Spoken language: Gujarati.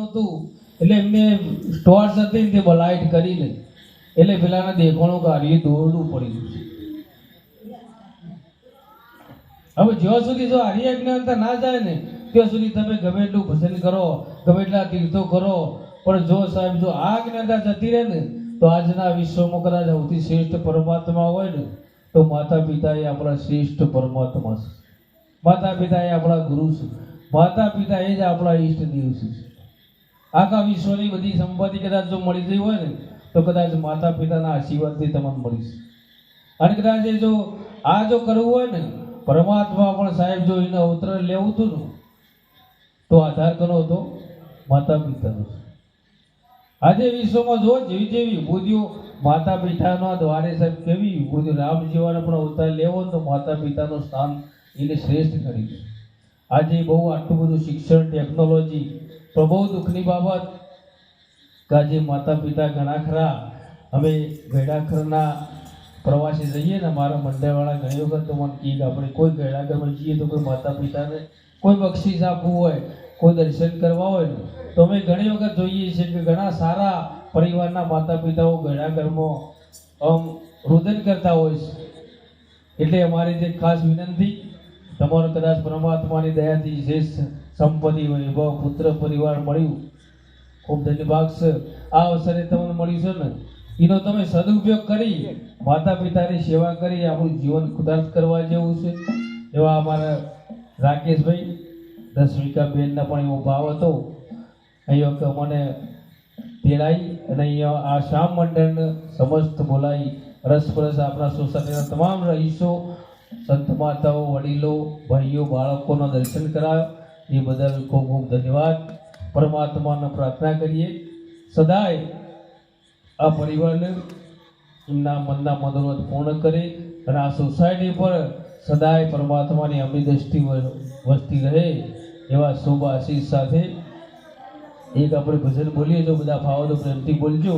હતું એટલે એમને ટોર્ચ હતી ને તે લાઇટ કરીને એટલે પેલાને દેખાણું કે હરી દોરડું પડ્યું છે. હવે જ્યાં સુધી જો હરી અજ્ઞાનતા ના જાય ને ત્યાં સુધી તમે ગમે એટલું ભજન કરો, ગમે એટલા તીર્થો કરો, પણ જો સાહેબ જો આ જ્ઞાનતા જતી રહે ને તો આજના વિશ્વમાં કદાચ સૌથી શ્રેષ્ઠ પરમાત્મા હોય ને તો માતા પિતા એ આપણા શ્રેષ્ઠ પરમાત્મા છે. માતા પિતા એ આપણા ગુરુ છે. માતા પિતા એ જ આપણા ઈષ્ટ દેવ છે. આખા વિશ્વની બધી સંપત્તિ કદાચ જો મળી ગઈ હોય ને તો કદાચ માતા પિતાના આશીર્વાદથી તમને મળી છે. અને કદાચ એ જો આ જો કરવું હોય ને પરમાત્મા પણ સાહેબ જો એને અવતર લેવું હતું ને તો આધાર કરવો હતો માતા પિતાનો. આજે વિશ્વમાં જો જેવી જેવી વિભૂતિઓ માતા પિતાના દ્વારે સાહેબ કેવી વિભૂતિ રામ જેવાને પણ અવતાર લેવો તો માતા પિતાનું સ્થાન એને શ્રેષ્ઠ કરી છે. આજે બહુ આટલું બધું શિક્ષણ ટેકનોલોજી તો બહુ દુઃખની બાબત કે આજે માતા પિતા ઘણા ખરા અમે ગૈડાખરના પ્રવાસે જઈએ ને મારા મંડળવાળા ઘણી વખત તો મને કહે કે આપણે કોઈ ગૈડાખરમાં જઈએ તો કોઈ માતા પિતાને કોઈ બક્ષિસ આપવું હોય, કોઈ દર્શન કરવા હોય ને તો અમે ઘણી વખત જોઈએ છીએ કે ઘણા સારા પરિવારના માતા પિતાઓ ગૈડાઘરમાં રુદન કરતા હોય છે. એટલે અમારી જે ખાસ વિનંતી તમારો કદાચ પરમાત્માની દયાથી જે સંપત્તિ હોય પુત્ર પરિવાર મળ્યું ખૂબ ધન્યવાદ છે. આ અવસરે તમને મળ્યું છે ને એનો તમે સદુપયોગ કરી માતા પિતાની સેવા કરી આપણું જીવન કુદાર્થ કરવા જેવું છે. એવા અમારા રાકેશભાઈ રશ્મિકાબેનના પણ એવો ભાવ હતો. અહીંયા મને તેડાઈ અને અહીંયા આ શ્યામ મંડળને સમસ્ત બોલાવી રસપરસ આપણા સોસાયટીના તમામ રહીશો, સંત માતાઓ, વડીલો, ભાઈઓ, બાળકોનો દર્શન કરાવ્યો એ બદલ ખૂબ ખૂબ ધન્યવાદ. પરમાત્માને પ્રાર્થના કરીએ સદાય આ પરિવારને એમના મનના મનોરથ પૂર્ણ કરે અને આ સોસાયટી પર સદાય પરમાત્માની અમી દ્રષ્ટિ વસતી રહે એવા શુભ આશીષ સાથે એક આપણે ભજન બોલીએ. જો બધા ભાવો તો પ્રેમથી બોલજો.